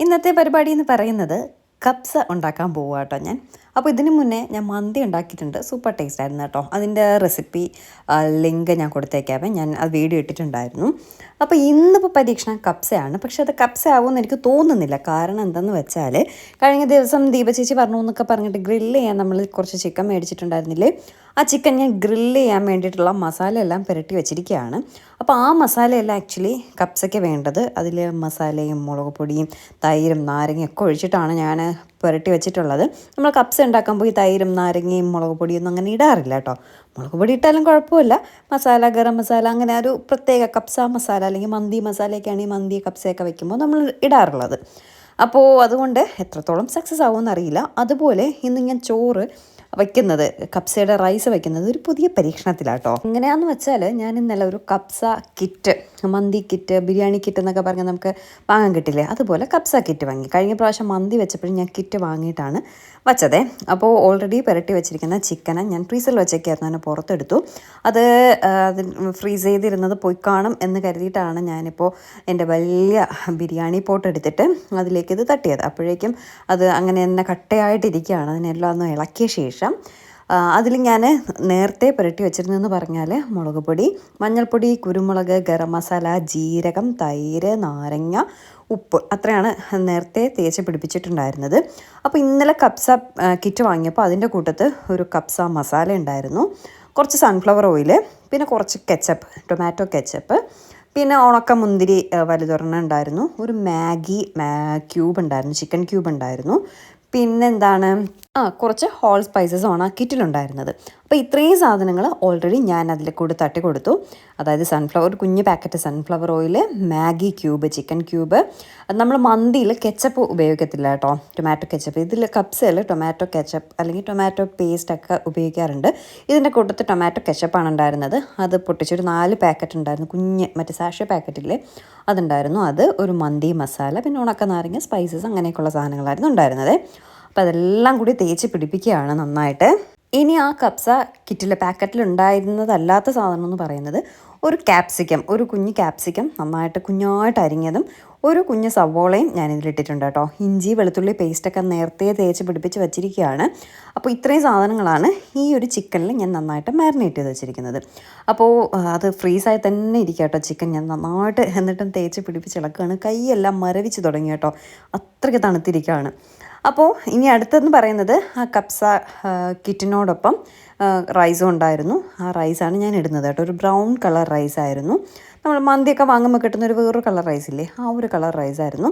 ഇന്നത്തെ പരിപാടി എന്ന് പറയുന്നത് കപ്സ ഉണ്ടാക്കാൻ പോവുക കേട്ടോ ഞാൻ. അപ്പോൾ ഇതിന് മുന്നേ ഞാൻ മന്തി ഉണ്ടാക്കിയിട്ടുണ്ട്. സൂപ്പർ ടേസ്റ്റ് ആയിരുന്നു കേട്ടോ. അതിൻ്റെ റെസിപ്പി ലിങ്ക് ഞാൻ കൊടുത്തേക്കാവേ. ഞാൻ അത് വീഡിയോ ഇട്ടിട്ടുണ്ടായിരുന്നു. അപ്പോൾ ഇന്നിപ്പോൾ പരീക്ഷണം കപ്സയാണ്. പക്ഷേ അത് കപ്സ ആവുമെന്ന് എനിക്ക് തോന്നുന്നില്ല. കാരണം എന്തെന്ന് വെച്ചാൽ കഴിഞ്ഞ ദിവസം ദീപ ചേച്ചി പറഞ്ഞു എന്നൊക്കെ പറഞ്ഞിട്ട് ഗ്രില്ല് ചെയ്യാൻ നമ്മൾ കുറച്ച് ചിക്കൻ മേടിച്ചിട്ടുണ്ടായിരുന്നില്ലേ. ആ ചിക്കൻ ഞാൻ ഗ്രില്ല് ചെയ്യാൻ വേണ്ടിയിട്ടുള്ള മസാല എല്ലാം പുരട്ടി വെച്ചിരിക്കുകയാണ്. അപ്പോൾ ആ മസാലയെല്ലാം ആക്ച്വലി കപ്സയ്ക്ക് വേണ്ടത്. അതിൽ മസാലയും മുളക് പൊടിയും തൈരും നാരങ്ങയൊക്കെ ഒഴിച്ചിട്ടാണ് ഞാൻ പുരട്ടി വെച്ചിട്ടുള്ളത്. നമ്മൾ കപ്സ ഉണ്ടാക്കാൻ പോയി തൈരും നാരങ്ങയും മുളക് പൊടിയൊന്നും അങ്ങനെ ഇടാറില്ല കേട്ടോ. മുളക് പൊടി ഇട്ടാലും കുഴപ്പമില്ല. മസാല ഗരം മസാല അങ്ങനെ ഒരു പ്രത്യേക കപ്സ മസാല അല്ലെങ്കിൽ മന്തി മസാലയൊക്കെയാണ് ഈ മന്തി കപ്സയൊക്കെ വയ്ക്കുമ്പോൾ നമ്മൾ ഇടാറുള്ളത്. അപ്പോൾ അതുകൊണ്ട് എത്രത്തോളം സക്സസ് ആവുമെന്ന് അറിയില്ല. അതുപോലെ ഇന്ന് ഞാൻ ചോറ് വയ്ക്കുന്നത്, കപ്സയുടെ റൈസ് വയ്ക്കുന്നത് ഒരു പുതിയ പരീക്ഷണത്തിലാട്ടോ. എങ്ങനെയാണെന്ന് വെച്ചാൽ ഞാൻ ഇന്നലെ ഒരു കപ്സ കിറ്റ്, മന്തി കിറ്റ്, ബിരിയാണി കിറ്റ് എന്നൊക്കെ പറഞ്ഞാൽ നമുക്ക് വാങ്ങാൻ കിട്ടില്ലേ, അതുപോലെ കപ്സ കിറ്റ് വാങ്ങി. കഴിഞ്ഞ പ്രാവശ്യം മന്തി വെച്ചപ്പോഴും ഞാൻ കിറ്റ് വാങ്ങിയിട്ടാണ് വച്ചതേ. അപ്പോൾ ഓൾറെഡി പുരട്ടി വെച്ചിരിക്കുന്ന ചിക്കനെ ഞാൻ ഫ്രീസറിൽ വെച്ചേക്കായിരുന്നു, അതിനെ പുറത്തെടുത്തു. അത് ഫ്രീസ് ചെയ്തിരുന്നത് പോയി കാണും എന്ന് കരുതിയിട്ടാണ് ഞാനിപ്പോൾ എൻ്റെ വലിയ ബിരിയാണി പോട്ട് എടുത്തിട്ട് അതിലേക്ക് ഇത് തട്ടിയത്. അപ്പോഴേക്കും അത് അങ്ങനെ തന്നെ കട്ടയായിട്ടിരിക്കുകയാണ്. അതിനെല്ലാം ഒന്ന് ഇളക്കിയ ശേഷം അതിൽ ഞാൻ നേരത്തെ പുരട്ടി വെച്ചിരുന്നതെന്ന് പറഞ്ഞാൽ മുളക് പൊടി, മഞ്ഞൾപ്പൊടി, കുരുമുളക്, ഗരം മസാല, ജീരകം, തൈര്, നാരങ്ങ, ഉപ്പ്, അത്രയാണ് നേരത്തെ തേച്ച് പിടിപ്പിച്ചിട്ടുണ്ടായിരുന്നത്. അപ്പോൾ ഇന്നലെ കപ്സ കിറ്റ് വാങ്ങിയപ്പോൾ അതിൻ്റെ കൂട്ടത്ത് ഒരു കപ്സ മസാല ഉണ്ടായിരുന്നു, കുറച്ച് സൺഫ്ലവർ ഓയിൽ, പിന്നെ കുറച്ച് കെച്ചപ്പ്, ടൊമാറ്റോ കെച്ചപ്പ്, പിന്നെ ഉണക്കമുന്തിരി വലുതൊരെണ്ണം ഉണ്ടായിരുന്നു, ഒരു മാഗി ക്യൂബ് ഉണ്ടായിരുന്നു, ചിക്കൻ ക്യൂബ് ഉണ്ടായിരുന്നു, പിന്നെന്താണ് കുറച്ച് ഹോൾ സ്പൈസസ് ആണ് ആ കിറ്റിലുണ്ടായിരുന്നത്. അപ്പോൾ ഇത്രയും സാധനങ്ങൾ ഓൾറെഡി ഞാൻ അതിൽ കൂടെ തട്ടി കൊടുത്തു. അതായത് ഒരു കുഞ്ഞ് packet sunflower oil, Maggi cube, chicken cube. നമ്മൾ മന്തിയിൽ കെച്ചപ്പ് ഉപയോഗിക്കത്തില്ല കേട്ടോ, ടൊമാറ്റോ കെച്ചപ്പ്. ഇതിൽ കപ്സയിൽ ടൊമാറ്റോ കെച്ചപ്പ് അല്ലെങ്കിൽ ടൊമാറ്റോ പേസ്റ്റ് ഒക്കെ ഉപയോഗിക്കാറുണ്ട്. ഇതിൻ്റെ കൂട്ടത്തിൽ ടൊമാറ്റോ കെച്ചപ്പാണ് ഉണ്ടായിരുന്നത്. അത് പൊട്ടിച്ചൊരു 4 പാക്കറ്റ് ഉണ്ടായിരുന്നു, കുഞ്ഞ് മറ്റേ സാഷെ പാക്കറ്റില്ലേ അതുണ്ടായിരുന്നു. അത് ഒരു മന്തി മസാല, പിന്നെ ഉണക്ക നാരങ്ങ, സ്പൈസസ്, അങ്ങനെയൊക്കെയുള്ള സാധനങ്ങളായിരുന്നു ഉണ്ടായിരുന്നത്. അപ്പോൾ അതെല്ലാം കൂടി തേച്ച് പിടിപ്പിക്കുകയാണ് നന്നായിട്ട്. ഇനി ആ കപ്സ കിറ്റിലെ പാക്കറ്റിൽ ഉണ്ടായിരുന്നതല്ലാത്ത സാധനം എന്ന് പറയുന്നത് ഒരു ക്യാപ്സിക്കം, ഒരു കുഞ്ഞ് ക്യാപ്സിക്കം നന്നായിട്ട് കുഞ്ഞായിട്ട് അരിഞ്ഞതും, ഒരു കുഞ്ഞ് സവോളയും ഞാനിതിലിട്ടിട്ടുണ്ട് കേട്ടോ. ഇഞ്ചി വെളുത്തുള്ളി പേസ്റ്റൊക്കെ നേരത്തെ തേച്ച് പിടിപ്പിച്ച് വെച്ചിരിക്കുകയാണ്. അപ്പോൾ ഇത്രയും സാധനങ്ങളാണ് ഈ ഒരു ചിക്കനിൽ ഞാൻ നന്നായിട്ട് മാരിനേറ്റ് ചെയ്ത് വെച്ചിരിക്കുന്നത്. അപ്പോൾ അത് ഫ്രീസായി തന്നെ ഇരിക്കുക കേട്ടോ ചിക്കൻ. ഞാൻ നന്നായിട്ട് എന്നിട്ടും തേച്ച് പിടിപ്പിച്ച് ഇളക്കുകയാണ്. കൈയെല്ലാം മരവിച്ച് തുടങ്ങി കേട്ടോ, അത്രയ്ക്ക് തണുത്തിരിക്കുകയാണ്. അപ്പോൾ ഇനി അടുത്തെന്ന് പറയുന്നത് ആ കപ്സ കിറ്റിനോടൊപ്പം റൈസും ഉണ്ടായിരുന്നു. ആ റൈസാണ് ഞാൻ ഇടുന്നത് കേട്ടോ. ഒരു ബ്രൗൺ കളർ റൈസായിരുന്നു. നമ്മൾ മന്തിയൊക്കെ വാങ്ങുമ്പോൾ കിട്ടുന്ന ഒരു വേറൊരു കളർ റൈസില്ലേ, ആ ഒരു കളർ റൈസായിരുന്നു.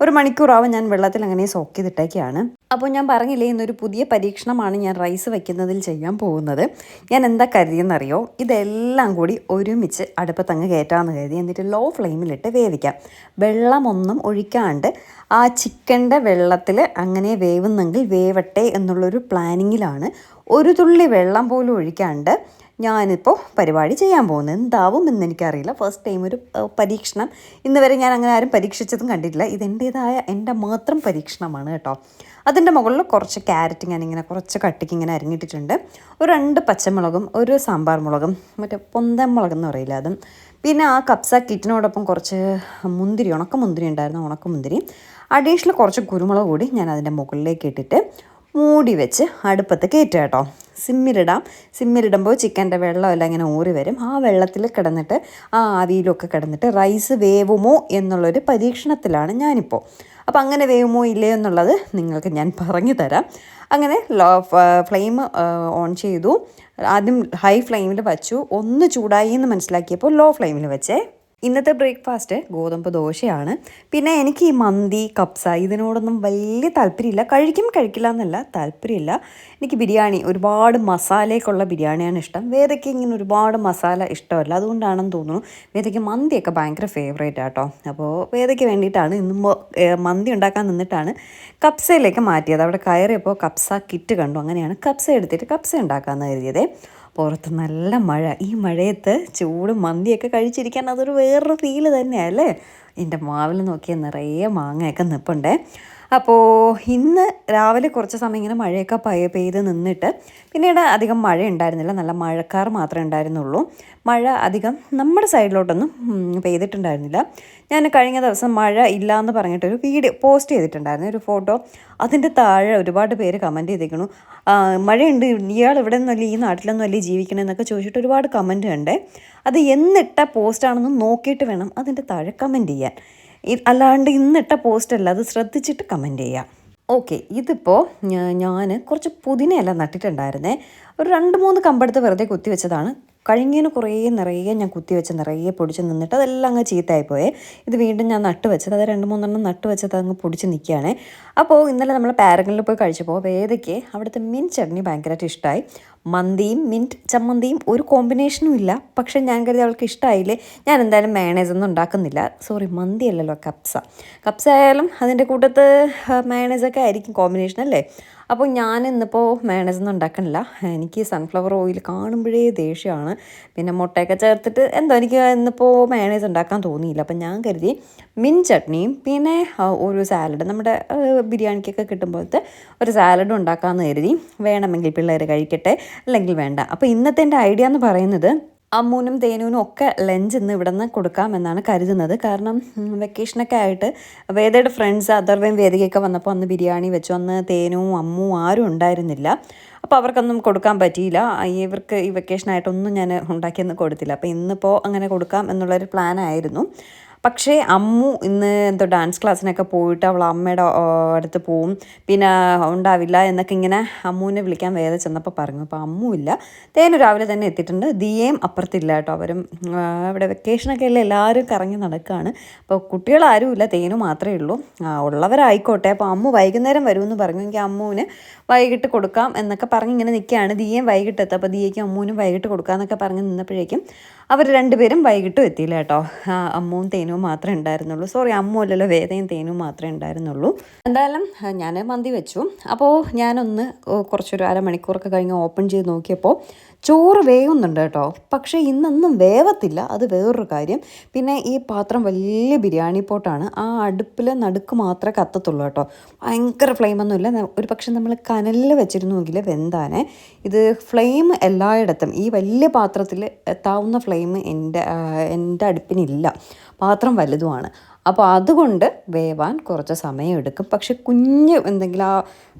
1 മണിക്കൂറാവും ഞാൻ വെള്ളത്തിൽ അങ്ങനെ സോക്ക് ചെയ്തിട്ടേക്കാണ്. അപ്പോൾ ഞാൻ പറഞ്ഞില്ലേ, ഇന്നൊരു പുതിയ പരീക്ഷണമാണ് ഞാൻ റൈസ് വയ്ക്കുന്നതിൽ ചെയ്യാൻ പോകുന്നത്. ഞാൻ എന്താ കരുതിയെന്നറിയോ, ഇതെല്ലാം കൂടി ഒരുമിച്ച് അടുപ്പത്തങ്ങ് കയറ്റാമെന്ന് കരുതി. എന്നിട്ട് ലോ ഫ്ലെയിമിലിട്ട് വേവിക്കാം. വെള്ളമൊന്നും ഒഴിക്കാണ്ട് ആ ചിക്കൻ്റെ വെള്ളത്തിൽ അങ്ങനെ വേവുന്നെങ്കിൽ വേവട്ടെ എന്നുള്ളൊരു പ്ലാനിങ്ങിലാണ്. ഒരു തുള്ളി വെള്ളം പോലും ഒഴിക്കാണ്ട് ഞാനിപ്പോൾ പരിപാടി ചെയ്യാൻ പോകുന്നത്. എന്താവും എന്ന് എനിക്കറിയില്ല. ഫസ്റ്റ് ടൈം ഒരു പരീക്ഷണം. ഇന്ന് വരെ ഞാൻ അങ്ങനെ ആരും പരീക്ഷിച്ചതും കണ്ടിട്ടില്ല. ഇതെൻ്റേതായ എൻ്റെ മാത്രം പരീക്ഷണമാണ് കേട്ടോ. അതിൻ്റെ മുകളിൽ കുറച്ച് ക്യാരറ്റ് ഞാനിങ്ങനെ കുറച്ച് കട്ടിക്ക് ഇങ്ങനെ അരിഞ്ഞിട്ടിട്ടുണ്ട്. ഒരു 2 പച്ചമുളകും, ഒരു സാമ്പാർ മുളകും, മറ്റേ പൊന്തൻ മുളകെന്ന് പറയില്ല അതും, പിന്നെ ആ കപ്സ കിറ്റിനോടൊപ്പം കുറച്ച് മുന്തിരി, ഉണക്കമുന്തിരി ഉണ്ടായിരുന്നു, ഉണക്കമുന്തിരി, അഡീഷണൽ കുറച്ച് കുരുമുളക് കൂടി ഞാൻ അതിൻ്റെ മുകളിലേക്ക് ഇട്ടിട്ട് മൂടി വെച്ച് അടുപ്പത്ത് കയറ്റുക കേട്ടോ. സിമ്മിലിടുമ്പോൾ ചിക്കൻ്റെ വെള്ളമെല്ലാം ഇങ്ങനെ ഊറി വരും. ആ വെള്ളത്തിൽ കിടന്നിട്ട് ആ ആവിയിലൊക്കെ കിടന്നിട്ട് റൈസ് വേവുമോ എന്നുള്ളൊരു പരീക്ഷണത്തിലാണ് ഞാനിപ്പോൾ. അപ്പോൾ അങ്ങനെ വേവുമോ ഇല്ലയോ എന്നുള്ളത് നിങ്ങൾക്ക് ഞാൻ പറഞ്ഞു തരാം. അങ്ങനെ ഫ്ലെയിം ഓൺ ചെയ്തു. ആദ്യം ഹൈ ഫ്ലെയിമിൽ വച്ചു. ഒന്ന് ചൂടായി എന്ന് മനസ്സിലാക്കിയപ്പോൾ ലോ ഫ്ലെയിമിൽ വെച്ചേ. ഇന്നത്തെ ബ്രേക്ക്ഫാസ്റ്റ് ഗോതമ്പ് ദോശയാണ്. പിന്നെ എനിക്ക് ഈ മന്തി കപ്സ ഇതിനോടൊന്നും വലിയ താല്പര്യമില്ല. കഴിക്കില്ല എന്നല്ല, താല്പര്യമില്ല. എനിക്ക് ബിരിയാണി, ഒരുപാട് മസാലയൊക്കെയുള്ള ബിരിയാണിയാണ് ഇഷ്ടം. വേദയ്ക്ക് ഇങ്ങനെ ഒരുപാട് മസാല ഇഷ്ടമല്ല. അതുകൊണ്ടാണെന്ന് തോന്നുന്നു വേദയ്ക്ക് മന്തിയൊക്കെ ഭയങ്കര ഫേവറേറ്റ് ആട്ടോ. അപ്പോൾ വേദയ്ക്ക് വേണ്ടിയിട്ടാണ് ഇന്നും മന്തി ഉണ്ടാക്കാൻ നിന്നിട്ടാണ് കപ്സയിലേക്ക് മാറ്റിയത്. അവിടെ കയറിയപ്പോൾ കപ്സ കിറ്റ് കണ്ടു. അങ്ങനെയാണ് കപ്സ എടുത്തിട്ട് കപ്സ ഉണ്ടാക്കാമെന്ന് കരുതിയത്. പുറത്ത് നല്ല മഴ. ഈ മഴയത്ത് ചൂട് മന്തിയൊക്കെ കഴിച്ചിരിക്കാൻ അതൊരു വേറൊരു ഫീല് തന്നെയല്ലേ. എൻ്റെ മാവിൽ നോക്കിയാൽ നിറയെ മാങ്ങയൊക്കെ നിൽപ്പുണ്ടേ. അപ്പോൾ ഇന്ന് രാവിലെ കുറച്ച് സമയം ഇങ്ങനെ മഴയൊക്കെ പെയ്ത് നിന്നിട്ട് പിന്നീട് അധികം മഴ ഉണ്ടായിരുന്നില്ല, നല്ല മഴക്കാർ മാത്രമേ ഉണ്ടായിരുന്നുള്ളൂ. മഴ അധികം നമ്മുടെ സൈഡിലോട്ടൊന്നും പെയ്തിട്ടുണ്ടായിരുന്നില്ല. ഞാൻ കഴിഞ്ഞ ദിവസം മഴ ഇല്ല എന്ന് പറഞ്ഞിട്ടൊരു വീഡിയോ പോസ്റ്റ് ചെയ്തിട്ടുണ്ടായിരുന്നു, ഒരു ഫോട്ടോ. അതിൻ്റെ താഴെ ഒരുപാട് പേര് കമൻറ്റ് ചെയ്തിരിക്കണു, മഴയുണ്ട്, ഇയാൾ ഇവിടെ നിന്നല്ലേ, ഈ നാട്ടിലൊന്നും അല്ലേ ജീവിക്കണമെന്നൊക്കെ ചോദിച്ചിട്ട് ഒരുപാട് കമൻറ്റ് കണ്ടേ. അത് എന്നിട്ട പോസ്റ്റാണെന്ന് നോക്കിയിട്ട് വേണം അതിൻ്റെ താഴെ കമൻറ്റ് ചെയ്യാൻ. അല്ലാണ്ട് ഇന്നിട്ട പോസ്റ്റല്ല, അത് ശ്രദ്ധിച്ചിട്ട് കമൻറ്റ് ചെയ്യാം. ഓക്കെ, ഇതിപ്പോൾ ഞാൻ കുറച്ച് പുതിനയില നട്ടിട്ടുണ്ടായിരുന്നേ. ഒരു 2-3 കമ്പെടുത്ത് വെറുതെ കുത്തി വെച്ചതാണ്. കഴിഞ്ഞതിന് നിറയെ ഞാൻ കുത്തിവെച്ച് നിറയെ പൊടിച്ച് നിന്നിട്ട് അതെല്ലാം അങ്ങ് ചീത്തയായിപ്പോയേ. ഇത് വീണ്ടും ഞാൻ നട്ട് വെച്ചത്, അത് 2-3 നട്ട് വെച്ചത് അങ്ങ് പൊടിച്ച് നിൽക്കുകയാണ്. അപ്പോൾ ഇന്നലെ നമ്മൾ പാരഗണിൽ പോയി കഴിച്ചപ്പോൾ വേദയ്ക്ക് അവിടുത്തെ മിൻറ്റ് ചട്നി ഭയങ്കരമായിട്ട് ഇഷ്ടമായി. മന്തിയും മിൻറ്റ് ചമ്മന്തിയും ഒരു കോമ്പിനേഷനും ഇല്ല, പക്ഷേ ഞാൻ കരുതി അവൾക്ക് ഇഷ്ടമായില്ലേ, ഞാൻ എന്തായാലും മയണൈസൊന്നും ഉണ്ടാക്കുന്നില്ല. സോറി, മന്തി അല്ലല്ലോ, കപ്സ ആയാലും അതിൻ്റെ കൂട്ടത്ത് മയണൈസൊക്കെ ആയിരിക്കും കോമ്പിനേഷൻ അല്ലേ. അപ്പോൾ ഞാൻ ഇന്നിപ്പോൾ മയണൈസൊന്നും ഉണ്ടാക്കണില്ല. എനിക്ക് സൺഫ്ലവർ ഓയിൽ കാണുമ്പോഴേ ദേഷ്യമാണ്. പിന്നെ മുട്ടയൊക്കെ ചേർത്തിട്ട് എന്തോ എനിക്ക് ഇന്നിപ്പോൾ മയണൈസ് ഉണ്ടാക്കാൻ തോന്നിയില്ല. അപ്പം ഞാൻ കരുതി മിൻറ്റ് ചട്നിയും പിന്നെ ഒരു സാലഡ്, നമ്മുടെ ബിരിയാണിക്കൊക്കെ കിട്ടുമ്പോഴത്തെ ഒരു സാലഡും ഉണ്ടാക്കാമെന്ന് കരുതി. വേണമെങ്കിൽ പിള്ളേർ കഴിക്കട്ടെ, അല്ലെങ്കിൽ വേണ്ട. അപ്പോൾ ഇന്നത്തെ എൻ്റെ ഐഡിയ എന്ന് പറയുന്നത്, അമ്മൂനും തേനൂനും ഒക്കെ ലഞ്ച് ഇന്ന് ഇവിടെ നിന്ന് കൊടുക്കാമെന്നാണ് കരുതുന്നത്. കാരണം വെക്കേഷനൊക്കെ ആയിട്ട് വേദയുടെ ഫ്രണ്ട്സ് അതർവയും വേദികയൊക്കെ വന്നപ്പോൾ അന്ന് ബിരിയാണി വെച്ചു. അന്ന് തേനും അമ്മു ആരും ഉണ്ടായിരുന്നില്ല. അപ്പോൾ അവർക്കൊന്നും കൊടുക്കാൻ പറ്റിയില്ല. ഇവർക്ക് ഈ വെക്കേഷനായിട്ടൊന്നും ഞാൻ ഉണ്ടാക്കിയൊന്നും കൊടുത്തില്ല. അപ്പോൾ ഇന്നിപ്പോൾ അങ്ങനെ കൊടുക്കാം എന്നുള്ളൊരു പ്ലാനായിരുന്നു. പക്ഷേ അമ്മു ഇന്ന് എന്തോ ഡാൻസ് ക്ലാസ്സിനൊക്കെ പോയിട്ട് അവൾ അമ്മയുടെ അടുത്ത് പോവും, പിന്നെ ഉണ്ടാവില്ല എന്നൊക്കെ ഇങ്ങനെ അമ്മുവിനെ വിളിക്കാൻ വേദ ചെന്നപ്പോൾ പറഞ്ഞു. അപ്പോൾ അമ്മു ഇല്ല. തേനു രാവിലെ തന്നെ എത്തിയിട്ടുണ്ട്. ദിയേം അപ്പുറത്തില്ല കേട്ടോ. അവരും ഇവിടെ വെക്കേഷനൊക്കെ അല്ലേ, എല്ലാവരും കറങ്ങി നടക്കുകയാണ്. അപ്പോൾ കുട്ടികളാരും ഇല്ല, തേനു മാത്രമേ ഉള്ളൂ. ഉള്ളവരായിക്കോട്ടെ. അപ്പോൾ അമ്മു വൈകുന്നേരം വരുമെന്ന് പറഞ്ഞു. എനിക്ക് അമ്മുവിന് വൈകിട്ട് കൊടുക്കാം എന്നൊക്കെ പറഞ്ഞ് ഇങ്ങനെ നിൽക്കുകയാണ്. ദിയേം വൈകിട്ട് എത്തും. അപ്പോൾ ദിയേക്കും അമ്മുവിനും വൈകിട്ട് കൊടുക്കാമെന്നൊക്കെ പറഞ്ഞ് നിന്നപ്പോഴേക്കും അവർ രണ്ടുപേരും വൈകിട്ടും എത്തിയില്ല കേട്ടോ. അമ്മുവും തേനും മാത്രമേ ഉണ്ടായിരുന്നുള്ളൂ. സോറി, അമ്മു അല്ലല്ലോ, വേദയും തേനും മാത്രമേ ഉണ്ടായിരുന്നുള്ളൂ. എന്തായാലും ഞാൻ മന്തി വെച്ചു. അപ്പോൾ ഞാനൊന്ന് കുറച്ചൊരു അരമണിക്കൂറൊക്കെ കഴിഞ്ഞ് ഓപ്പൺ ചെയ്ത് നോക്കിയപ്പോൾ ചോറ് വേവുന്നുണ്ട് കേട്ടോ. പക്ഷേ ഇന്നൊന്നും വേവത്തില്ല, അത് വേറൊരു കാര്യം. പിന്നെ ഈ പാത്രം വലിയ ബിരിയാണി പോട്ടാണ്. ആ അടുപ്പിൽ നടുക്ക് മാത്രമേ കത്തത്തുള്ളൂ കേട്ടോ. ഭയങ്കര ഫ്ലെയിമൊന്നുമില്ല. ഒരു പക്ഷെ നമ്മൾ കനലിൽ വെച്ചിരുന്നുവെങ്കിൽ വെന്താനെ. ഇത് ഫ്ലെയിം എല്ലായിടത്തും, ഈ വലിയ പാത്രത്തിൽ എത്താവുന്ന ഫ്ലെയിം എൻ്റെ അടുപ്പിനില്ല. പാത്രം വലുതുമാണ്. അപ്പോൾ അതുകൊണ്ട് വേവാൻ കുറച്ച് സമയം എടുക്കും. പക്ഷെ കുഞ്ഞ് എന്തെങ്കിലും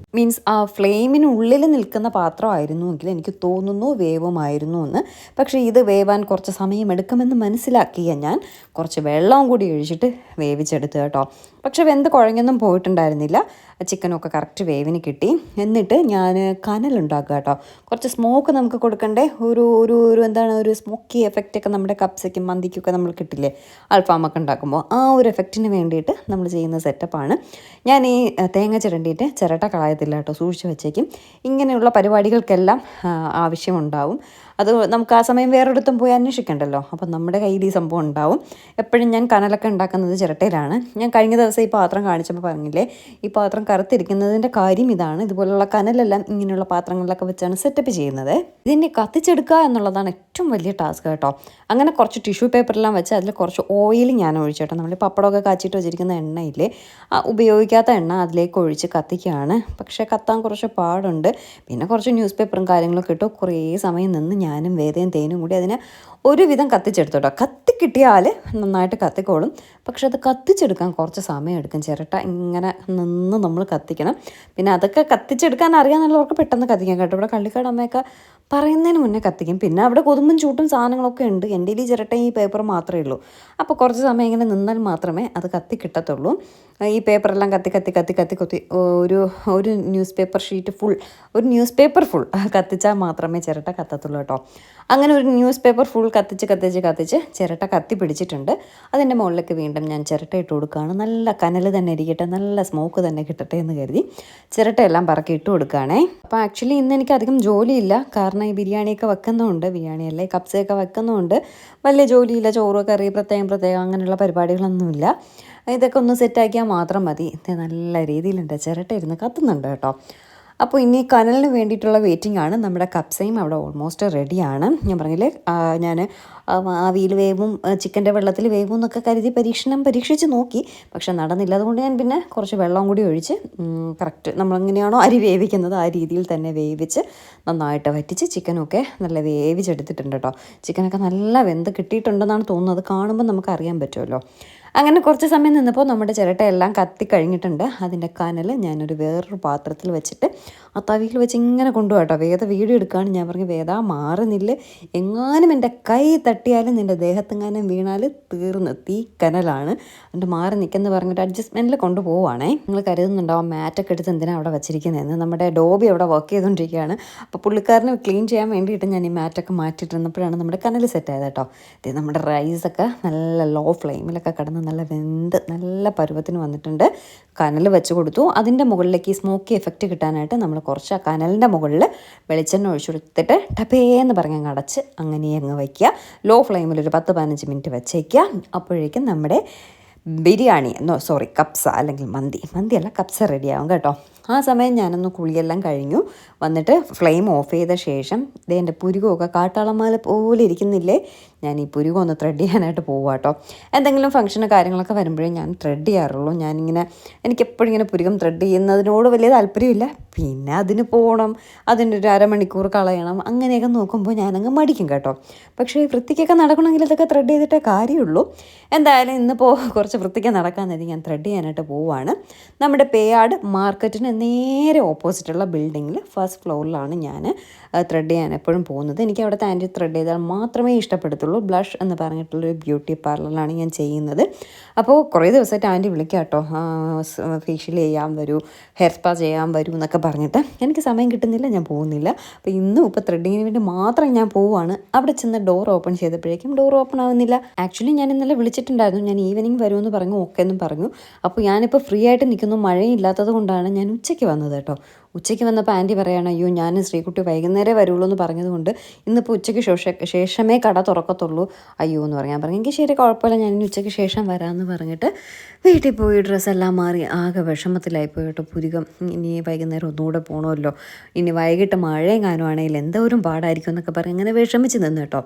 ആ ഫ്ലെയിമിനുള്ളിൽ നിൽക്കുന്ന പാത്രമായിരുന്നുവെങ്കിൽ എനിക്ക് തോന്നുന്നു വേവുമായിരുന്നു എന്ന്. പക്ഷേ ഇത് വേവാൻ കുറച്ച് സമയം എടുക്കുമെന്ന് മനസ്സിലാക്കിയ ഞാൻ കുറച്ച് വെള്ളവും കൂടി ഒഴിച്ചിട്ട് വേവിച്ചെടുത്തു കേട്ടോ. പക്ഷെ വെന്ത് കുഴഞ്ഞൊന്നും പോയിട്ടുണ്ടായിരുന്നില്ല. ചിക്കനൊക്കെ കറക്റ്റ് വേവിന് കിട്ടി. എന്നിട്ട് ഞാൻ കനലുണ്ടാക്കുക കേട്ടോ. കുറച്ച് സ്മോക്ക് നമുക്ക് കൊടുക്കണ്ടേ, ഒരു എന്താണ്, ഒരു സ്മോക്കി എഫക്റ്റൊക്കെ നമ്മുടെ കപ്സയ്ക്കും മന്തിക്കൊക്കെ നമ്മൾ കിട്ടില്ലേ അൽഫാമൊക്കെ ഉണ്ടാക്കുമ്പോൾ, ആ ഒരു എഫക്റ്റിന് വേണ്ടിയിട്ട് നമ്മൾ ചെയ്യുന്ന സെറ്റപ്പാണ്. ഞാൻ ഈ തേങ്ങ ചിരണ്ടിയിട്ട് ചിരട്ട കളയത്തില്ല കേട്ടോ, സൂക്ഷിച്ച് വെച്ചേക്കും. ഇങ്ങനെയുള്ള പരിപാടികൾക്കെല്ലാം ആവശ്യമുണ്ടാവും. അത് നമുക്ക് ആ സമയം വേറൊരിടത്തും പോയി അന്വേഷിക്കണ്ടല്ലോ. അപ്പം നമ്മുടെ കയ്യിൽ ഈ സംഭവം ഉണ്ടാവും. എപ്പോഴും ഞാൻ കനലൊക്കെ ഉണ്ടാക്കുന്നത് ചിരട്ടയിലാണ്. ഞാൻ കഴിഞ്ഞ ദിവസം ഈ പാത്രം കാണിച്ചപ്പോൾ പറഞ്ഞില്ലേ, ഈ പാത്രം കറുത്തിരിക്കുന്നതിൻ്റെ കാര്യം ഇതാണ്. ഇതുപോലുള്ള കനലെല്ലാം ഇങ്ങനെയുള്ള പാത്രങ്ങളിലൊക്കെ വെച്ചാണ് സെറ്റപ്പ് ചെയ്യുന്നത്. ഇതിനെ കത്തിച്ചെടുക്കുക എന്നുള്ളതാണ് ഏറ്റവും വലിയ ടാസ്ക് കേട്ടോ. അങ്ങനെ കുറച്ച് ടിഷ്യൂ പേപ്പറെല്ലാം വെച്ച് അതിൽ കുറച്ച് ഓയിൽ ഞാൻ ഒഴിച്ചേട്ടോ. നമ്മൾ പപ്പടമൊക്കെ കാച്ചിട്ട് വെച്ചിരിക്കുന്ന എണ്ണയില്ലേ, ഉപയോഗിക്കാത്ത എണ്ണ അതിലേക്ക് ഒഴിച്ച് കത്തിക്കുകയാണ്. പക്ഷേ കത്താൻ കുറച്ച് പാടുണ്ട്. പിന്നെ കുറച്ച് ന്യൂസ് പേപ്പറും കാര്യങ്ങളൊക്കെ ഇട്ടു കുറേ സമയം നിന്ന് ഞാനും വേദയും തേനും കൂടി അതിനെ ഒരുവിധം കത്തിച്ചെടുത്തു കേട്ടോ. കത്തിക്കിട്ടിയാൽ നന്നായിട്ട് കത്തിക്കോളും. പക്ഷെ അത് കത്തിച്ചെടുക്കാൻ കുറച്ച് സമയം എടുക്കും. ചിരട്ട ഇങ്ങനെ നിന്ന് നമ്മൾ കത്തിക്കണം. പിന്നെ അതൊക്കെ കത്തിച്ചെടുക്കാൻ അറിയാമെന്നുള്ളവർക്ക് പെട്ടെന്ന് കത്തിക്കാം കേട്ടോ. ഇവിടെ കള്ളിക്കാട് അമ്മയൊക്കെ പറയുന്നതിന് മുന്നേ കത്തിക്കും. പിന്നെ അവിടെ കൊതുമ്പും ചൂട്ടും സാധനങ്ങളൊക്കെ ഉണ്ട്. എൻ്റെ ഈ ചിരട്ട ഈ പേപ്പർ മാത്രമേ ഉള്ളൂ. അപ്പോൾ കുറച്ച് സമയം ഇങ്ങനെ നിന്നാൽ മാത്രമേ അത് കത്തിക്കിട്ടത്തുള്ളൂ. ഈ പേപ്പറെല്ലാം കത്തി ഒരു ന്യൂസ് പേപ്പർ ഷീറ്റ് ഫുൾ, ഒരു ന്യൂസ് പേപ്പർ ഫുൾ കത്തിച്ചാൽ മാത്രമേ ചിരട്ട കത്തത്തുള്ളൂ കേട്ടോ. അങ്ങനെ ഒരു ന്യൂസ് പേപ്പർ ഫുൾ കത്തിച്ച് ചിരട്ട കത്തി പിടിച്ചിട്ടുണ്ട്. അതിൻ്റെ മുകളിലേക്ക് വീണ്ടും ഞാൻ ചിരട്ട ഇട്ട് കൊടുക്കുകയാണ്. നല്ല കനൽ തന്നെ ഇരിക്കട്ടെ, നല്ല സ്മോക്ക് തന്നെ കിട്ടട്ടെ എന്ന് കരുതി ചിരട്ടയെല്ലാം പറക്കി ഇട്ട് കൊടുക്കുകയാണേ. അപ്പോൾ ആക്ച്വലി ഇന്ന് എനിക്ക് അധികം ജോലിയില്ല. കാരണം ഈ ബിരിയാണിയൊക്കെ വെക്കുന്നതുകൊണ്ട്, ബിരിയാണിയല്ലേ കപ്സയൊക്കെ വെക്കുന്നതുകൊണ്ട് വലിയ ജോലിയില്ല. ചോറ് കറി പ്രത്യേകം അങ്ങനെയുള്ള പരിപാടികളൊന്നുമില്ല. ഇതൊക്കെ ഒന്ന് സെറ്റാക്കിയാൽ മാത്രം മതി. നല്ല രീതിയിലുണ്ട്, ചിരട്ട ഇരുന്ന് കത്തുന്നുണ്ട് കേട്ടോ. അപ്പോൾ ഇനി കനലിന് വേണ്ടിയിട്ടുള്ള വെയിറ്റിംഗ് ആണ്. നമ്മുടെ കപ്സയും അവിടെ ഓൾമോസ്റ്റ് റെഡിയാണ്. ഞാൻ പറഞ്ഞില്ലേ, ഞാൻ ആവിയിൽ വേവും ചിക്കൻ്റെ വെള്ളത്തിൽ വേവും എന്നൊക്കെ കരുതി പരീക്ഷിച്ച് നോക്കി. പക്ഷെ നടന്നില്ല. അതുകൊണ്ട് ഞാൻ പിന്നെ കുറച്ച് വെള്ളം കൂടി ഒഴിച്ച് കറക്റ്റ് നമ്മളെങ്ങനെയാണോ അരി വേവിക്കുന്നത് ആ രീതിയിൽ തന്നെ വേവിച്ച് നന്നായിട്ട് വറ്റിച്ച് ചിക്കനൊക്കെ നല്ല വേവിച്ചെടുത്തിട്ടുണ്ട് കേട്ടോ. ചിക്കനൊക്കെ നല്ല വെന്ത് കിട്ടിയിട്ടുണ്ടെന്നാണ് തോന്നുന്നത്. കാണുമ്പോൾ നമുക്ക് അറിയാൻ പറ്റുമല്ലോ. അങ്ങനെ കുറച്ച് സമയം നിന്നപ്പോൾ നമ്മുടെ ചിരട്ടയെല്ലാം കത്തി കഴിഞ്ഞിട്ടുണ്ട്. അതിൻ്റെ കനൽ ഞാനൊരു വേറൊരു പാത്രത്തിൽ വെച്ചിട്ട് ആ തവിയിൽ വെച്ച് ഇങ്ങനെ കൊണ്ടുപോകാം കേട്ടോ. വേദ വീഡിയോ എടുക്കുകയാണ്. ഞാൻ പറഞ്ഞു, വേദ മാറുന്നില്ല, എങ്ങാനും എൻ്റെ കൈ തട്ടിയാലും നിൻ്റെ ദേഹത്തെങ്ങാനും വീണാൽ തീർന്ന് തീ കനലാണ്, എന്നിട്ട് മാറി നിൽക്കെന്ന് പറഞ്ഞിട്ട് അഡ്ജസ്റ്റ്മെൻറ്റിൽ കൊണ്ടുപോവാണേ. നിങ്ങൾ കരുതുന്നുണ്ടാവും മാറ്റൊക്കെ എടുത്ത് എന്തിനാണ് അവിടെ വച്ചിരിക്കുന്നതെന്ന്. നമ്മുടെ ഡോബി അവിടെ വർക്ക് ചെയ്തുകൊണ്ടിരിക്കുകയാണ്. അപ്പോൾ പുള്ളിക്കാരന് ക്ലീൻ ചെയ്യാൻ വേണ്ടിയിട്ട് ഞാൻ ഈ മാറ്റൊക്കെ മാറ്റിയിട്ടിരുന്നപ്പോഴാണ് നമ്മുടെ കനൽ സെറ്റായത് കേട്ടോ. ഇത് നമ്മുടെ റൈസൊക്കെ നല്ല ലോ ഫ്ലെയിമിലൊക്കെ കിടന്ന് നല്ല വെന്ത് നല്ല പരുവത്തിന് വന്നിട്ടുണ്ട്. കനൽ വെച്ച് കൊടുത്തു. അതിൻ്റെ മുകളിലേക്ക് ഈ സ്മോക്കി എഫക്റ്റ് കിട്ടാനായിട്ട് നമ്മൾ കുറച്ച് ആ കനലിൻ്റെ മുകളിൽ വെളിച്ചെണ്ണ ഒഴിച്ചു കൊടുത്തിട്ട് ടപ്പേന്ന് പറഞ്ഞ് അങ്ങ് അടച്ച് അങ്ങനെ അങ്ങ് വയ്ക്കുക. ലോ ഫ്ലെയിമിൽ ഒരു 10-15 മിനിറ്റ് വെച്ചേക്കുക. അപ്പോഴേക്കും നമ്മുടെ ബിരിയാണി കപ്സ അല്ലെങ്കിൽ മന്തിയല്ല കപ്സ റെഡിയാവും കേട്ടോ. ആ സമയം ഞാനൊന്ന് കുളിയെല്ലാം കഴിഞ്ഞു വന്നിട്ട് ഫ്ലെയിം ഓഫ് ചെയ്ത ശേഷം എൻ്റെ പുരുകമൊക്കെ കാട്ടാളന്മാരെ പോലെ ഇരിക്കുന്നില്ലേ, ഞാൻ ഈ പുരുകം ഒന്ന് ത്രെഡ് ചെയ്യാനായിട്ട് പോവുക കേട്ടോ. എന്തെങ്കിലും ഫംഗ്ഷന് കാര്യങ്ങളൊക്കെ വരുമ്പോഴേ ഞാൻ ത്രെഡ് ചെയ്യാറുള്ളൂ. എനിക്കെപ്പോഴും ഇങ്ങനെ പുരുകം ത്രെഡ് ചെയ്യുന്നതിനോട് വലിയ താല്പര്യമില്ല. പിന്നെ അതിന് പോകണം, അതിൻ്റെ ഒരു അരമണിക്കൂർ കളയണം, അങ്ങനെയൊക്കെ നോക്കുമ്പോൾ ഞാനങ്ങ് മടിക്കും കേട്ടോ. പക്ഷേ വൃത്തിക്കൊക്കെ നടക്കണമെങ്കിൽ ഇതൊക്കെ ത്രെഡ് ചെയ്തിട്ടേ കാര്യമുള്ളൂ. എന്തായാലും ഇന്നിപ്പോൾ കുറച്ച് വൃത്തിക്ക് നടക്കാൻ നേരം ഞാൻ ത്രെഡ് ചെയ്യാനായിട്ട് പോവുകയാണ്. നമ്മുടെ പേയാട് മാർക്കറ്റിന് നേരെ ഓപ്പോസിറ്റുള്ള ബിൽഡിങ്ങിൽ ഫസ്റ്റ് ഫ്ലോറിലാണ് ഞാൻ ത്രെഡ് ചെയ്യാൻ എപ്പോഴും പോകുന്നത്. എനിക്ക് അവിടുത്തെ ആൻറ്റി ത്രെഡ് ചെയ്താൽ മാത്രമേ ഇഷ്ടപ്പെടത്തുള്ളൂ. ബ്ലഷ് എന്ന് പറഞ്ഞിട്ടുള്ളൊരു ബ്യൂട്ടി പാർലറിലാണ് ഞാൻ ചെയ്യുന്നത്. അപ്പോൾ കുറേ ദിവസമായിട്ട് ആൻറ്റി വിളിക്കാം കേട്ടോ, ഫേഷ്യൽ ചെയ്യാൻ വരൂ, ഹെയർ സ്പാ ചെയ്യാൻ വരൂ എന്നൊക്കെ പറഞ്ഞിട്ട്. എനിക്ക് സമയം കിട്ടുന്നില്ല, ഞാൻ പോകുന്നില്ല. അപ്പോൾ ഇന്നും ഇപ്പോൾ ത്രെഡിങ്ങിന് വേണ്ടി മാത്രം ഞാൻ പോവുകയാണ്. അവിടെ ചെന്ന് ഡോർ ഓപ്പൺ ചെയ്തപ്പോഴേക്കും ഡോർ ഓപ്പൺ ആവുന്നില്ല. ആക്ച്വലി ഞാൻ ഇന്നലെ വിളിച്ചിട്ടുണ്ടായിരുന്നു, ഞാൻ ഈവനിങ് വരുമെന്ന് പറഞ്ഞു, ഓക്കെ എന്നും പറഞ്ഞു. അപ്പോൾ ഞാനിപ്പോൾ ഫ്രീ ആയിട്ട് നിൽക്കുന്നു, മഴയില്ലാത്തത് കൊണ്ടാണ് ഞാൻ ഉച്ചയ്ക്ക് വന്നത് കേട്ടോ. ഉച്ചയ്ക്ക് വന്നപ്പോൾ ആൻറ്റി പറയുകയാണ്, അയ്യോ ഞാൻ ശ്രീകുട്ടി വൈകുന്നേരം വരുള്ളൂ എന്ന് പറഞ്ഞതുകൊണ്ട് ഇന്നിപ്പോൾ ഉച്ചയ്ക്ക് ശേഷമേ കട തുറക്കത്തുള്ളൂ അയ്യോ എന്ന് പറയാൻ പറഞ്ഞു. എങ്കിൽ ശരി കുഴപ്പമില്ല, ഞാൻ ഇനി ഉച്ചയ്ക്ക് ശേഷം വരാമെന്ന് പറഞ്ഞിട്ട് വീട്ടിൽ പോയി ഡ്രസ്സെല്ലാം മാറി ആകെ വിഷമത്തിലായിപ്പോയി കേട്ടോ. പുരികം ഇനി വൈകുന്നേരം ഒന്നുകൂടെ പോകണമല്ലോ, ഇനി വൈകിട്ട് മഴയും കാനുവാണെങ്കിൽ എന്തോരം പാടായിരിക്കും എന്നൊക്കെ പറഞ്ഞ് അങ്ങനെ വിഷമിച്ച് നിന്ന് കേട്ടോ.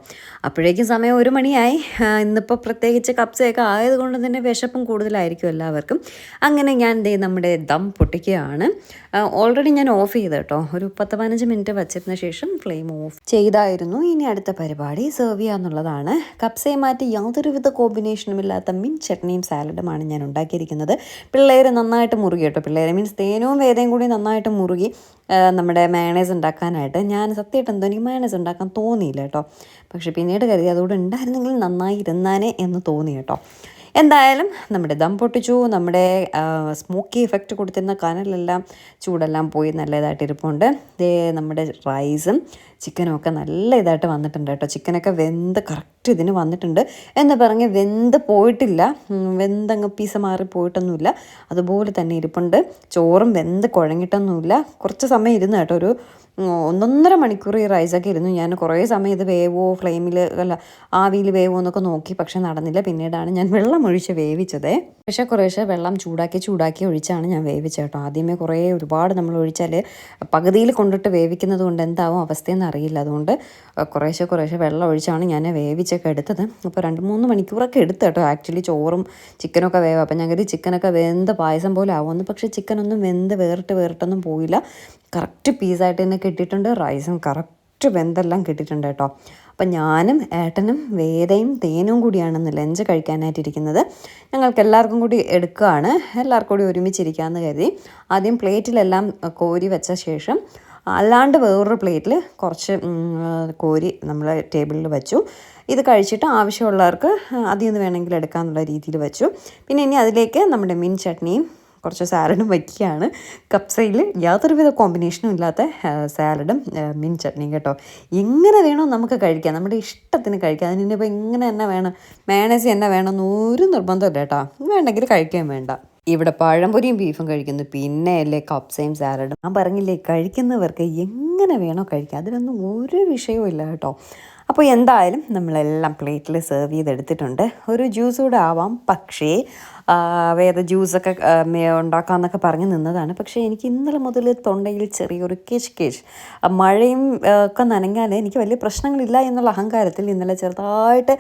അപ്പോഴേക്കും സമയം 1 മണിയായി. ഇന്നിപ്പോൾ പ്രത്യേകിച്ച് കപ്സയൊക്കെ ആയതുകൊണ്ട് തന്നെ വിശപ്പും കൂടുതലായിരിക്കും എല്ലാവർക്കും. അങ്ങനെ ഞാൻ നമ്മുടെ ദം പൊട്ടിക്കുകയാണ്. ഓൾറെഡി ഞാൻ ഓഫ് ചെയ്ത് കേട്ടോ, ഒരു 10-15 മിനിറ്റ് വച്ചിരുന്ന ശേഷം ഫ്ലെയിം ഓഫ് ചെയ്തായിരുന്നു. ഇനി അടുത്ത പരിപാടി സെർവ് ചെയ്യുക എന്നുള്ളതാണ്. കപ്സയെ മാറ്റി യാതൊരുവിധ കോമ്പിനേഷനും ഇല്ലാത്ത ചട്നിയും സാലഡുമാണ് ഞാൻ ഉണ്ടാക്കിയിരിക്കുന്നത്. പിള്ളേർ നന്നായിട്ട് മുറുകി കേട്ടോ. പിള്ളേർ മീൻസ് തേനവും വേദയും കൂടി നന്നായിട്ട് മുറുകി നമ്മുടെ മയണൈസ് ഉണ്ടാക്കാനായിട്ട്. ഞാൻ സത്യമായിട്ട് എനിക്ക് മയണൈസ് ഉണ്ടാക്കാൻ തോന്നിയില്ല കേട്ടോ. പക്ഷേ പിന്നീട് കരുതി അതുകൂടെ ഉണ്ടായിരുന്നെങ്കിൽ നന്നായി ഇരുന്നാനേ എന്ന് തോന്നി കേട്ടോ. എന്തായാലും നമ്മുടെ ദം പൊട്ടിച്ചു. നമ്മുടെ സ്മോക്കി എഫക്റ്റ് കൊടുത്തിരുന്ന കനലെല്ലാം ചൂടെല്ലാം പോയി നല്ല ഇതായിട്ട് ഇരിപ്പുണ്ട്. നമ്മുടെ റൈസും ചിക്കനും ഒക്കെ നല്ല ഇതായിട്ട് വന്നിട്ടുണ്ട് കേട്ടോ. ചിക്കനൊക്കെ വെന്ത് കറക്റ്റ് ഇതിന് വന്നിട്ടുണ്ട് എന്ന് പറഞ്ഞ് വെന്ത് പോയിട്ടില്ല, വെന്തങ്ങ് പീസ് മാറി പോയിട്ടൊന്നുമില്ല, അതുപോലെ തന്നെ ഇരിപ്പുണ്ട്. ചോറും വെന്ത് കുഴങ്ങിയിട്ടൊന്നുമില്ല. കുറച്ച് സമയം ഇരുന്ന് കേട്ടോ, ഒരു 1.5 മണിക്കൂർ ഈ റൈസൊക്കെ ഇരുന്നു. ഞാൻ കുറേ സമയം ഇത് വേവോ ആവിയിൽ വേവോ എന്നൊക്കെ നോക്കി, പക്ഷെ നടന്നില്ല. പിന്നീടാണ് ഞാൻ വെള്ളം ഒഴിച്ച് വേവിച്ചത്. പക്ഷേ കുറേശ്ശെ വെള്ളം ചൂടാക്കി ഒഴിച്ചാണ് ഞാൻ വേവിച്ചത് കേട്ടോ. ആദ്യമേ ഒരുപാട് നമ്മൾ ഒഴിച്ചാൽ പകുതിയിൽ കൊണ്ടിട്ട് വേവിക്കുന്നത് കൊണ്ട് എന്താവും അവസ്ഥയെന്ന് അറിയില്ല. അതുകൊണ്ട് കുറേശ്ശെ വെള്ളം ഒഴിച്ചാണ് ഞാൻ വേവിച്ചൊക്കെ എടുത്തത്. അപ്പോൾ 2-3 മണിക്കൂറൊക്കെ എടുത്തു കേട്ടോ. ആക്ച്വലി ചോറും ചിക്കനൊക്കെ വേവും. അപ്പം ഞാൻ കരുതി ചിക്കനൊക്കെ വെന്ത് പായസം പോലെ ആവുമെന്ന്. പക്ഷേ ചിക്കനൊന്നും വെന്ത് വേറിട്ടൊന്നും പോയില്ല. കറക്റ്റ് പീസായിട്ട് തന്നെ കിട്ടിയിട്ടുണ്ട്. റൈസും കറക്റ്റ് വെന്തെല്ലാം കിട്ടിയിട്ടുണ്ട് കേട്ടോ. അപ്പം ഞാനും ഏട്ടനും വേദയും തേനും കൂടിയാണെന്ന് ലഞ്ച് കഴിക്കാനായിട്ടിരിക്കുന്നത്. ഞങ്ങൾക്ക് എല്ലാവർക്കും കൂടി എടുക്കുകയാണ്, എല്ലാവർക്കും കൂടി ഒരുമിച്ചിരിക്കാമെന്ന് കരുതി. ആദ്യം പ്ലേറ്റിലെല്ലാം കോരി വെച്ച ശേഷം അല്ലാണ്ട് വേറൊരു പ്ലേറ്റിൽ കുറച്ച് കോരി നമ്മൾ ടേബിളിൽ വെച്ചു. ഇത് കഴിച്ചിട്ട് ആവശ്യമുള്ളവർക്ക് അതിൽ നിന്ന് വേണമെങ്കിൽ എടുക്കാമെന്നുള്ള രീതിയിൽ വെച്ചു. പിന്നെ ഇനി അതിലേക്ക് നമ്മുടെ ചട്നിയും കുറച്ച് സാലഡും വയ്ക്കുകയാണ്. കപ്സയിൽ യാതൊരുവിധ കോമ്പിനേഷനും ഇല്ലാത്ത സാലഡും ചട്നിയും കേട്ടോ. എങ്ങനെ വേണോ നമുക്ക് കഴിക്കാം, നമ്മുടെ ഇഷ്ടത്തിന് കഴിക്കാം. അതിനിപ്പോൾ എങ്ങനെ തന്നെ വേണം, മയണൈസ് തന്നെ വേണമെന്ന് ഒരു നിർബന്ധമില്ല കേട്ടോ. വേണ്ടെങ്കിൽ കഴിക്കാൻ വേണ്ട. ഇവിടെ പഴംപൊരിയും ബീഫും കഴിക്കുന്നു, പിന്നെ അല്ലേ കപ്സയും സാലഡും. ഞാൻ പറഞ്ഞില്ലേ, കഴിക്കുന്നവർക്ക് എങ്ങനെ വേണോ കഴിക്കാം, അതിനൊന്നും ഒരു വിഷയവും ഇല്ല കേട്ടോ. അപ്പോൾ എന്തായാലും നമ്മളെല്ലാം പ്ലേറ്റിൽ സെർവ് ചെയ്തെടുത്തിട്ടുണ്ട്. ഒരു ജ്യൂസ് കൂടെ ആവാം, പക്ഷേ വേറെ ജ്യൂസൊക്കെ ഉണ്ടാക്കാമെന്നൊക്കെ പറഞ്ഞ് നിന്നതാണ്. പക്ഷേ എനിക്ക് ഇന്നലെ മുതൽ തൊണ്ടയിൽ ചെറിയൊരു കേഷ് മഴയും ഒക്കെ നനഞ്ഞാൽ എനിക്ക് വലിയ പ്രശ്നങ്ങളില്ല എന്നുള്ള അഹങ്കാരത്തിൽ ഇന്നലെ ചെറുതായിട്ട്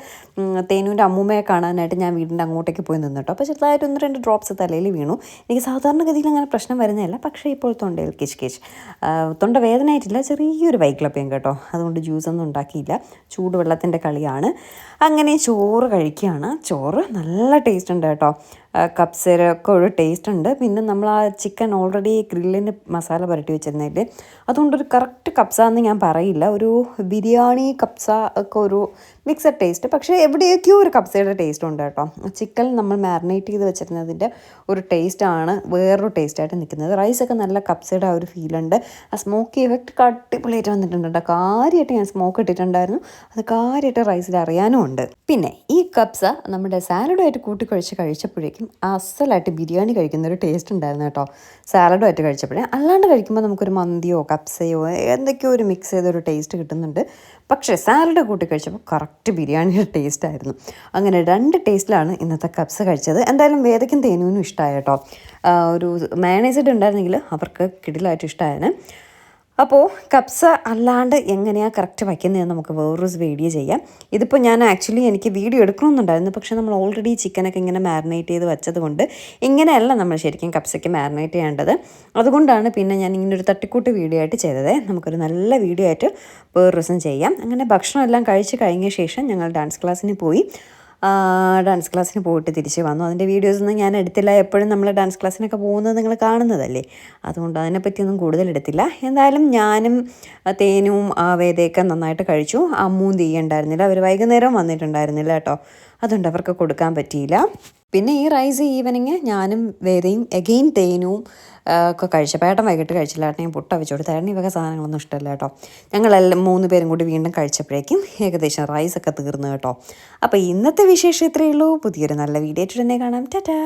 തേനുവിൻ്റെ അമ്മൂമ്മയെ കാണാനായിട്ട് ഞാൻ വീടിൻ്റെ അങ്ങോട്ടേക്ക് പോയി നിന്നു കേട്ടോ. അപ്പോൾ ചെറുതായിട്ട് 1-2 ഡ്രോപ്സ് തലയിൽ വീണു. എനിക്ക് സാധാരണഗതിയിൽ അങ്ങനെ പ്രശ്നം വരുന്നതല്ല, പക്ഷേ ഇപ്പോൾ തൊണ്ടയിൽ കിച്ച് തൊണ്ട വേദനയായിട്ടില്ല, ചെറിയൊരു വൈക്ലപ്യം കേട്ടോ. അതുകൊണ്ട് ജ്യൂസൊന്നും ഉണ്ടാക്കിയില്ല, ചൂടുവെള്ളത്തിൻ്റെ കളിയാണ്. അങ്ങനെ ചോറ് കഴിക്കുകയാണ്. ചോറ് നല്ല ടേസ്റ്റ് ഉണ്ട് കേട്ടോ. കപ്സരൊക്കെ ഒരു ടേസ്റ്റ് ഉണ്ട്. പിന്നെ നമ്മൾ ആ ചിക്കൻ ഓൾറെഡി ഗ്രില്ലിന് മസാല പുരട്ടി വെച്ചിരുന്നതിൽ അതുകൊണ്ടൊരു കറക്റ്റ് കപ്സ എന്ന് ഞാൻ പറയില്ല, ഒരു ബിരിയാണി കപ്സ ഒക്കെ ഒരു മിക്സഡ് ടേസ്റ്റ്. പക്ഷേ എവിടെയൊക്കെയോ ഒരു കപ്സയുടെ ടേസ്റ്റ് ഉണ്ട് കേട്ടോ. ചിക്കൻ നമ്മൾ മാരിനേറ്റ് ചെയ്ത് വെച്ചിരുന്നതിൻ്റെ ഒരു ടേസ്റ്റാണ് വേറൊരു ടേസ്റ്റായിട്ട് നിൽക്കുന്നത്. റൈസൊക്കെ നല്ല കപ്സയുടെ ആ ഒരു ഫീലുണ്ട്. ആ സ്മോക്കി എഫക്റ്റ് അടിപൊളിയായിട്ട് വന്നിട്ടുണ്ട് കേട്ടോ. കാര്യമായിട്ട് ഞാൻ സ്മോക്ക് ഇട്ടിട്ടുണ്ടായിരുന്നു, അത് കാര്യമായിട്ട് റൈസിൽ അറിയാനും ഉണ്ട്. പിന്നെ ഈ കപ്സ നമ്മുടെ സാലഡുമായിട്ട് കൂട്ടി കഴിച്ചപ്പോഴേക്കും അസലായിട്ട് ബിരിയാണി കഴിക്കുന്ന ഒരു ടേസ്റ്റ് ഉണ്ടായിരുന്നു കേട്ടോ. സാലഡുമായിട്ട് കഴിച്ചപ്പോഴേ, അല്ലാണ്ട് കഴിക്കുമ്പോൾ നമുക്കൊരു മന്തിയോ കപ്സയോ എന്തൊക്കെയോ ഒരു മിക്സ് ചെയ്തൊരു ടേസ്റ്റ് കിട്ടുന്നുണ്ട്. പക്ഷേ സാലഡ് കൂട്ടി കഴിച്ചപ്പോൾ കറക്റ്റ് ബിരിയാണിയുടെ ടേസ്റ്റ് ആയിരുന്നു. അങ്ങനെ 2 ടേസ്റ്റിലാണ് ഇന്നത്തെ കപ്സ കഴിച്ചത്. എന്തായാലും വേദയ്ക്കും തേനുവിനും ഇഷ്ടമായ കേട്ടോ. ഒരു മയണൈസ്ഡ് ഉണ്ടായിരുന്നെങ്കിൽ അവർക്ക് കിടിലായിട്ട് ഇഷ്ടമായേനെ. അപ്പോൾ കപ്സ അല്ലാണ്ട് എങ്ങനെയാണ് കറക്റ്റ് വയ്ക്കുന്നതെന്ന് നമുക്ക് വേറൊരു വീഡിയോ ചെയ്യാം. ഇതിപ്പോൾ ഞാൻ ആക്ച്വലി എനിക്ക് വീഡിയോ എടുക്കണമെന്നുണ്ടായിരുന്നു, പക്ഷേ നമ്മൾ ഓൾറെഡി ചിക്കനൊക്കെ ഇങ്ങനെ മാരിനേറ്റ് ചെയ്ത് വെച്ചത് കൊണ്ട് ഇങ്ങനെയല്ല നമ്മൾ ശരിക്കും കപ്സയ്ക്ക് മാരിനേറ്റ് ചെയ്യേണ്ടത്. അതുകൊണ്ടാണ് പിന്നെ ഞാൻ ഇങ്ങനൊരു തട്ടിക്കൂട്ട് വീഡിയോ ആയിട്ട് ചെയ്തത്. നമുക്കൊരു നല്ല വീഡിയോ ആയിട്ട് വേറൊരു ദിവസം ചെയ്യാം. അങ്ങനെ ഭക്ഷണം എല്ലാം കഴിച്ച് കഴിഞ്ഞ ശേഷം ഞങ്ങൾ ഡാൻസ് ക്ലാസ്സിന് പോയി. ഡാൻസ് ക്ലാസ്സിന് പോയിട്ട് തിരിച്ച് വന്നു. അതിൻ്റെ വീഡിയോസൊന്നും ഞാൻ എടുത്തില്ല. എപ്പോഴും നമ്മൾ ഡാൻസ് ക്ലാസ്സിനൊക്കെ പോകുന്നത് നിങ്ങൾ കാണുന്നതല്ലേ, അതുകൊണ്ട് അതിനെപ്പറ്റിയൊന്നും കൂടുതൽ എടുത്തില്ല. എന്തായാലും ഞാനും തേനും വേദയൊക്കെ നന്നായിട്ട് കഴിച്ചു. അമ്മൂം തീയുണ്ടായിരുന്നില്ല, അവർ വൈകുന്നേരം വന്നിട്ടുണ്ടായിരുന്നില്ല കേട്ടോ, അതുകൊണ്ട് അവർക്ക് കൊടുക്കാൻ പറ്റിയില്ല. പിന്നെ ഈ റൈസ് ഈവനിങ് ഞാനും വേദയും എഗെയിൻ തേനും ഒക്കെ കഴിച്ചപ്പോൾ ഏട്ടൻ വൈകിട്ട് കഴിച്ചില്ല. ഏട്ടൻ ഞാൻ പുട്ട വെച്ച് കൊടുത്തു. ഏട്ടൻ ഈ വക സാധനങ്ങളൊന്നും ഇഷ്ടമല്ല കേട്ടോ. ഞങ്ങളെല്ലാം 3 പേരും കൂടി വീണ്ടും കഴിച്ചപ്പോഴേക്കും ഏകദേശം റൈസൊക്കെ തീർന്നു കേട്ടോ. അപ്പോൾ ഇന്നത്തെ വിശേഷം ഇത്രയേ ഉള്ളൂ. പുതിയൊരു നല്ല വീഡിയോ ആയിട്ട് തന്നെ കാണാം. ടാറ്റാ.